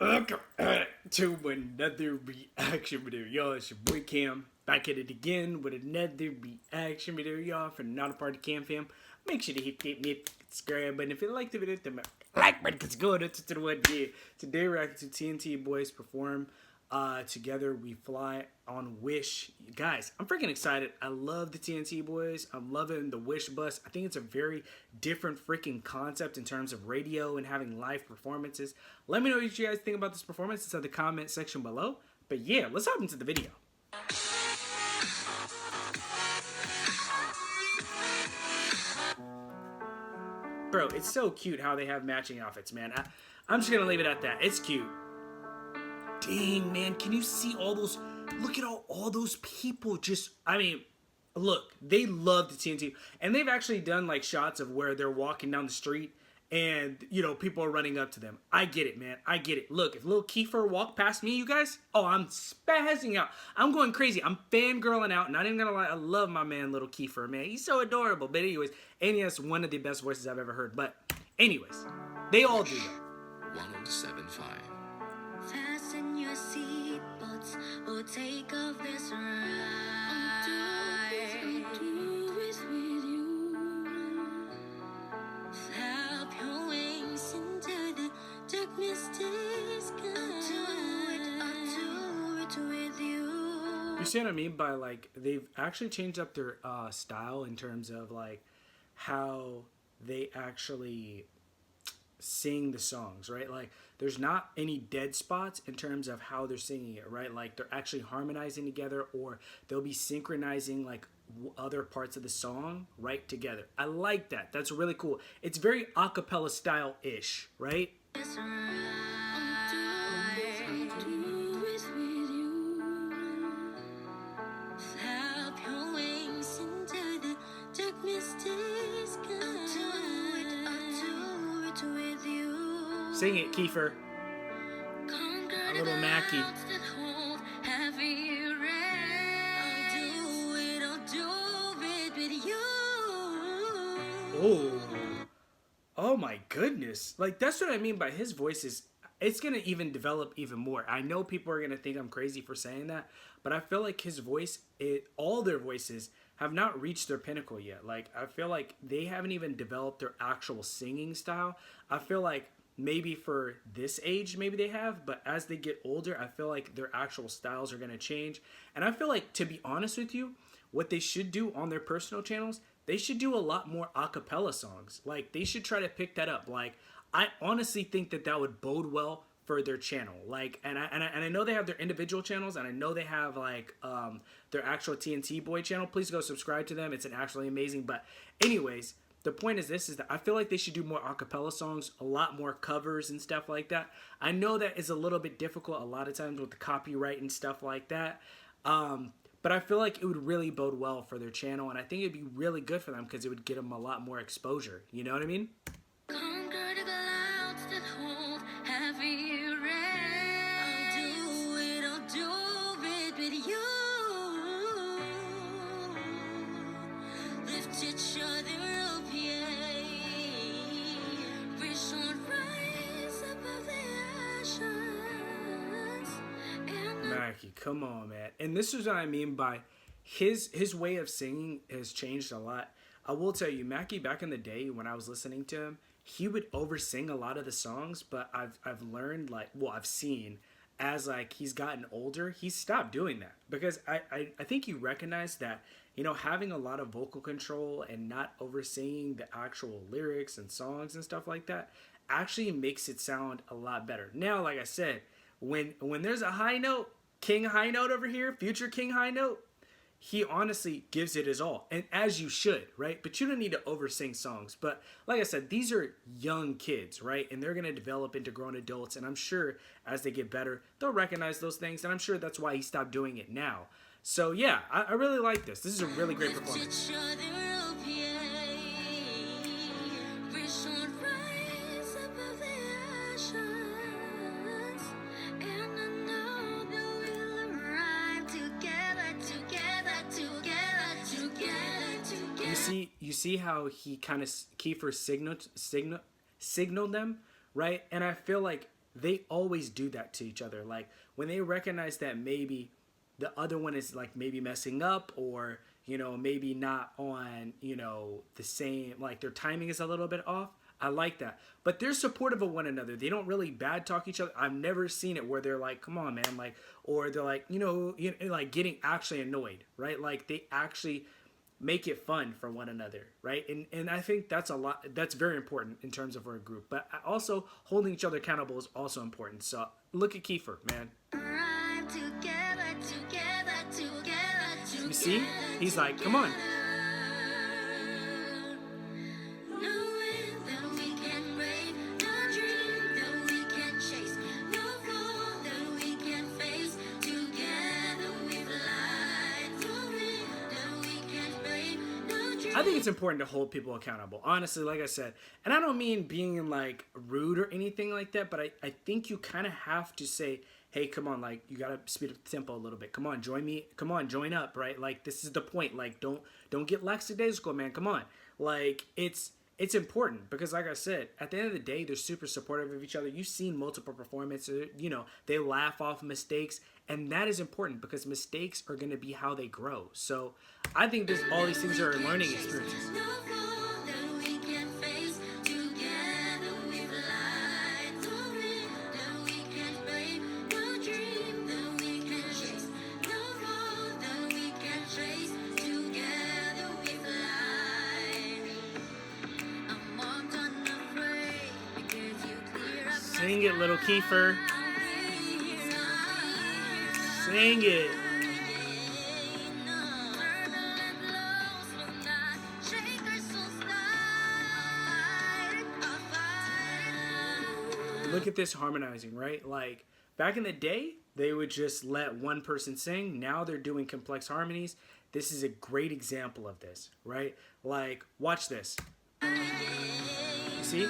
Welcome to another reaction video, y'all. It's your boy Cam back at it again with another reaction video, y'all. For not a part of Cam fam, make sure to hit that subscribe button if you like the video. The like button, cause go to the one. Yeah, today we're reacting to TNT boys perform. Together we fly on Wish. Guys, I'm freaking excited. I love the TNT boys. I'm loving the Wish bus. I think it's a very different freaking concept in terms of radio and having live performances. Let me know what you guys think about this performance inside the comment section below. But yeah, let's hop into the video. Bro, it's so cute how they have matching outfits, man. I'm just gonna leave it at that. It's cute. Dang, man, can you see all those? Look at all those people. Just, I mean, look, they love the TNT, and they've actually done like shots of where they're walking down the street, and you know people are running up to them. I get it, man. I get it. Look, if little Kiefer walked past me, you guys, oh, I'm spazzing out. I'm going crazy. I'm fangirling out. Not even gonna lie, I love my man, little Kiefer, man. He's so adorable. But anyways, and he has one of the best voices I've ever heard. But anyways, they all do that. 107.5. Fasten your seatbelts or take off this ride. I'll do it with you. Flap your wings into the dark misty sky. I'll do it with you. You see what I mean by like they've actually changed up their style in terms of like how they actually sing the songs, right? Like there's not any dead spots in terms of how they're singing it, right? Like they're actually harmonizing together, or they'll be synchronizing like other parts of the song right together. I like that. That's really cool. It's very a cappella style ish, right? Sing it, Kiefer. A little Mackie. Oh. Oh my goodness. Like that's what I mean by his voice is it's gonna even develop even more. I know people are gonna think I'm crazy for saying that, but I feel like his voice, all their voices have not reached their pinnacle yet. Like I feel like they haven't even developed their actual singing style. I feel like maybe for this age, maybe they have, but as they get older, I feel like their actual styles are going to change. And I feel like, to be honest with you, what they should do on their personal channels, they should do a lot more a cappella songs. Like, they should try to pick that up. Like, I honestly think that that would bode well for their channel. Like, and I know they have their individual channels, and I know they have, like, their actual TNT Boy channel. Please go subscribe to them. It's actually amazing. But anyways, the point is this, is that I feel like they should do more a cappella songs, a lot more covers and stuff like that. I know that is a little bit difficult a lot of times with the copyright and stuff like that. But I feel like it would really bode well for their channel, and I think it'd be really good for them because it would get them a lot more exposure. You know what I mean? Mackie, come on, man. And this is what I mean by his way of singing has changed a lot. I will tell you, Mackie, back in the day when I was listening to him, he would oversing a lot of the songs, but I've learned, like, well, I've seen as like he's gotten older, he stopped doing that because I think he recognized that, you know, having a lot of vocal control and not overseeing the actual lyrics and songs and stuff like that actually makes it sound a lot better. Now, like I said, when there's a high note, King High Note over here, future King High Note, he honestly gives it his all, and as you should, right? But you don't need to oversing songs. But like I said, these are young kids, right? And they're going to develop into grown adults, and I'm sure as they get better, they'll recognize those things, and I'm sure that's why he stopped doing it now. So yeah, I really like this. This is a really great performance. You see how he kind of Kiefer signaled them, right? And I feel like they always do that to each other. Like when they recognize that maybe the other one is like maybe messing up, or maybe not on the same, like their timing is a little bit off. I like that, but they're supportive of one another. They don't really bad talk each other. I've never seen it where they're like, come on man, like, or they're like, like getting actually annoyed, right? Like they actually make it fun for one another, right? And I think that's very important in terms of our group. But also holding each other accountable is also important. So look at Kiefer, man. Rhyme together, together, together, You see, he's like, come on. Knowing that we can break, no dream that we can chase, no fall that we can face. Together we fly. Knowing that we can break, no dream. I think it's important to hold people accountable, honestly, like I said. And I don't mean being like rude or anything like that, but I think you kind of have to say, hey, come on, like you gotta speed up the tempo a little bit. Come on, join me. Come on, join up, right? Like this is the point. Like don't get lackadaisical, man. Come on, like it's important because, like I said, at the end of the day, they're super supportive of each other. You've seen multiple performances. They laugh off mistakes, and that is important because mistakes are gonna be how they grow. So I think all these things are learning experiences. No fall that we can face. Together we fly. Knowing that we can break, no dream that we can chase, no fall that we can trace. Together we fly. I'm walked unafraid because you clear up my Sing it, little Kiefer. Sing it. Look at this harmonizing, right? Like back in the day, they would just let one person sing. Now they're doing complex harmonies. This is a great example of this, right? Like, watch this. You see?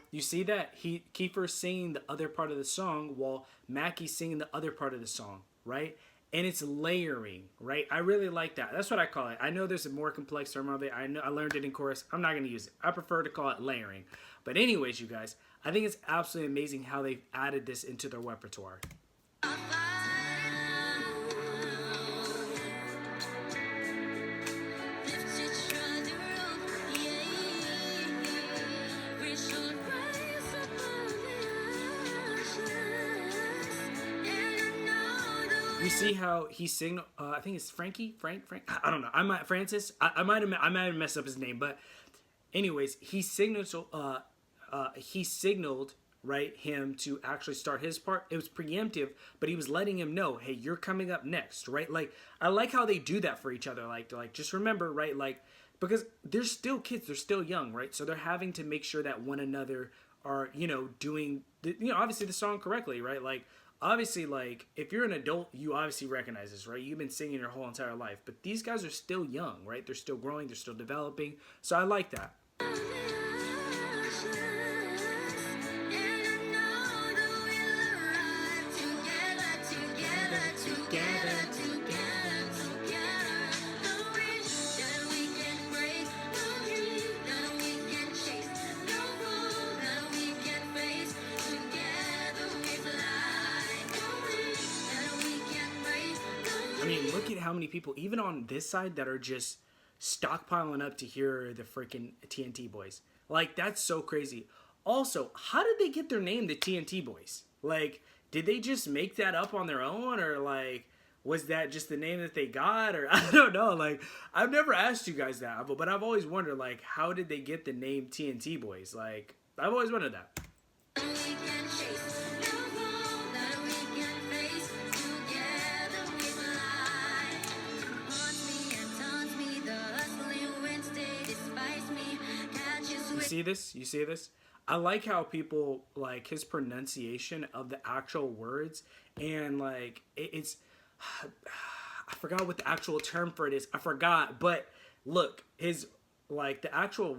You see that Kiefer's singing the other part of the song while Mackie's singing the other part of the song, right? And it's layering, right? I really like that. That's what I call it. I know there's a more complex term of it. I know I learned it in chorus. I'm not going to use it. I prefer to call it layering. But anyways, you guys, I think it's absolutely amazing how they've added this into their repertoire. You see how he signaled? I think it's Frank. I don't know. Francis. I might have messed up his name, but anyways, he signaled. He signaled right him to actually start his part. It was preemptive, but he was letting him know, hey, you're coming up next, right? Like I like how they do that for each other. Like they're like, just remember, right? Like because they're still kids, they're still young, right? So they're having to make sure that one another are doing obviously the song correctly, right? Like. Obviously, like, if you're an adult, you obviously recognize this, right? You've been singing your whole entire life. But these guys are still young, right? They're still growing. They're still developing. So I like that. I mean, look at how many people, even on this side, that are just stockpiling up to hear the freaking TNT boys. Like, that's so crazy. Also, how did they get their name, the TNT boys? Like, did they just make that up on their own? Or, like, was that just the name that they got? Or, I don't know. Like, I've never asked you guys that, but I've always wondered, like, how did they get the name TNT boys? Like, I've always wondered that. You see this? I like how people, like, his pronunciation of the actual words, and, like, it's, I forgot what the actual term for it is. I forgot, but look, his, like, the actual,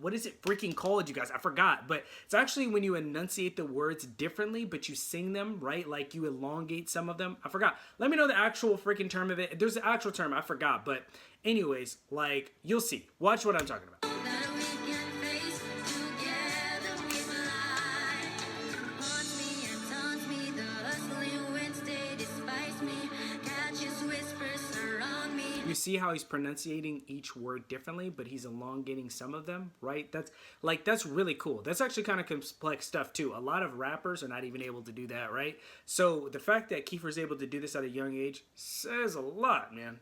what is it freaking called, you guys? I forgot. But it's actually when you enunciate the words differently, but you sing them, right? Like you elongate some of them. I forgot. Let me know the actual freaking term of it. There's an actual term. I forgot. But anyways, like, you'll see. Watch what I'm talking about. That we can face together we fly. Haunts me and taunts me, the hustling winds they despise me. Catches whispers surround me. You see how he's pronunciating each word differently, but he's elongating some of them, right? That's really cool. That's actually kind of complex stuff too. A lot of rappers are not even able to do that, right? So the fact that Kiefer's able to do this at a young age says a lot, man.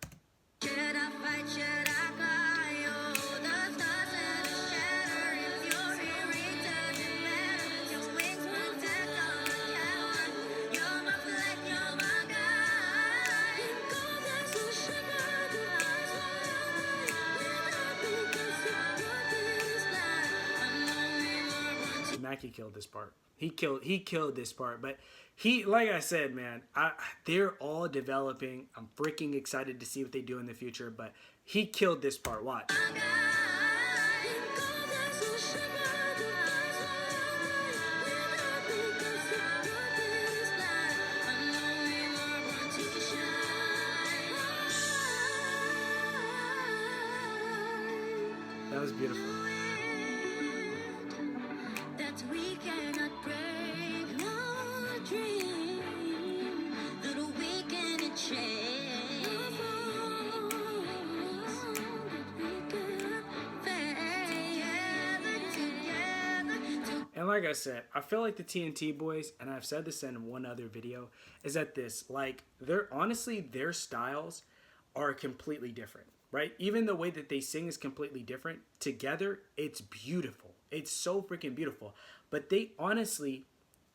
Should I fight, should I cry? Oh, the stars and the shatter. If you're here, it doesn't matter. Your wings protect all the coward. You're my flag, you're my guide. Cold as a shiver, the eyes without because of what is life. I know we were born to Mackie killed this part. He killed this part, but like I said, man, they're all developing. I'm freaking excited to see what they do in the future, but he killed this part. Watch. That was beautiful. That we cannot break, no dream that we can change. And like I said, I feel like the TNT boys, and I've said this in one other video, is that their styles are completely different, right? Even the way that they sing is completely different. Together, it's beautiful. It's so freaking beautiful. But they honestly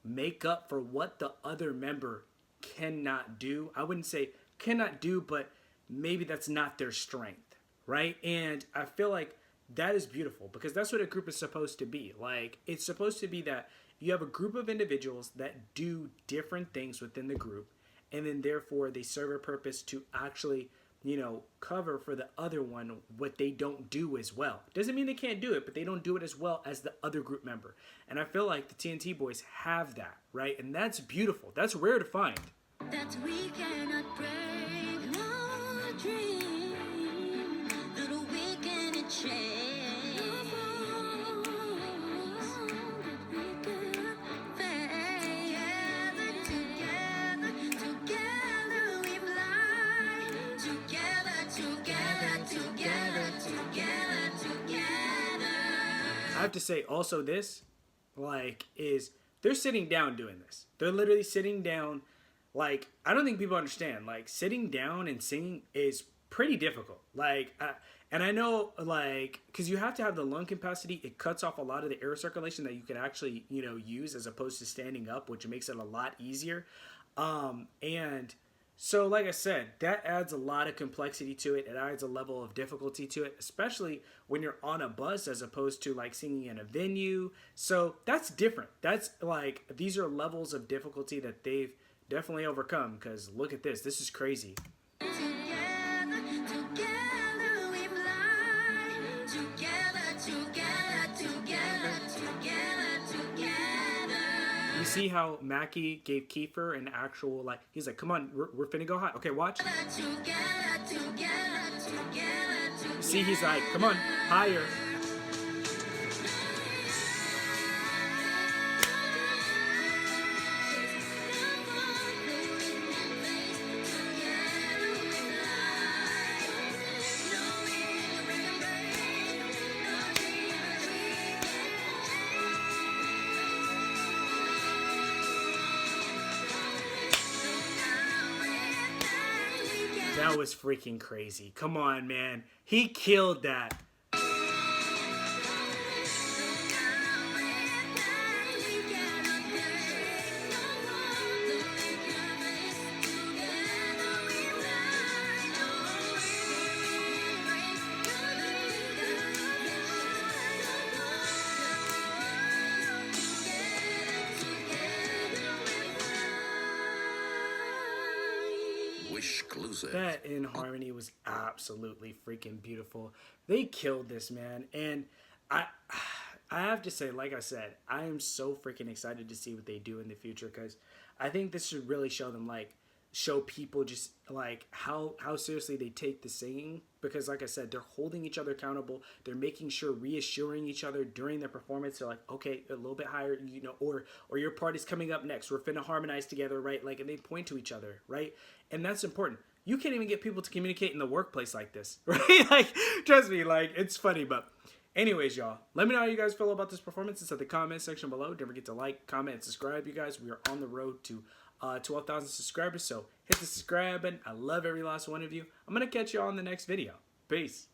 make up for what the other member cannot do. I wouldn't say cannot do, but maybe that's not their strength, right? And I feel like that is beautiful because that's what a group is supposed to be. Like, it's supposed to be that you have a group of individuals that do different things within the group, and then therefore they serve a purpose to actually, cover for the other one what they don't do as well. Doesn't mean they can't do it, but they don't do it as well as the other group member. And I feel like the TNT boys have that, right? And that's beautiful. That's rare to find. That we cannot break, no dream that we can change. Together we fly. Together. I have to say also this, they're sitting down doing this. They're literally sitting down. Like, I don't think people understand. Like, sitting down and singing is pretty difficult. And I know, because you have to have the lung capacity, it cuts off a lot of the air circulation that you can actually, use as opposed to standing up, which makes it a lot easier. And so, like I said, that adds a lot of complexity to it. It adds a level of difficulty to it, especially when you're on a bus as opposed to, singing in a venue. So that's different. That's, these are levels of difficulty that they've definitely overcome, because look at this. This is crazy. Together we fly. Together. You see how Mackie gave Kiefer an actual, he's like, come on, we're finna go high. Okay, watch. Together. See, he's like, come on, higher. That was freaking crazy. Come on, man. He killed that. That in Harmony was absolutely freaking beautiful. They killed this, man. And I have to say, like I said, I am so freaking excited to see what they do in the future because I think this should really show them like show people just like how seriously they take the singing because like I said they're holding each other accountable, they're making sure reassuring each other during their performance. They're like, okay, a little bit higher, you know, or your part is coming up next, we're finna harmonize together, right? Like, and they point to each other, right? And that's important. You can't even get people to communicate in the workplace like this, right? Like, trust me, like, it's funny. But anyways, y'all, let me know how you guys feel about this performance. It's at the comment section below. Don't forget to like, comment, and subscribe, you guys. We are on the road to 12,000 subscribers, so hit the subscribe button. I love every last one of you. I'm going to catch you all in the next video. Peace.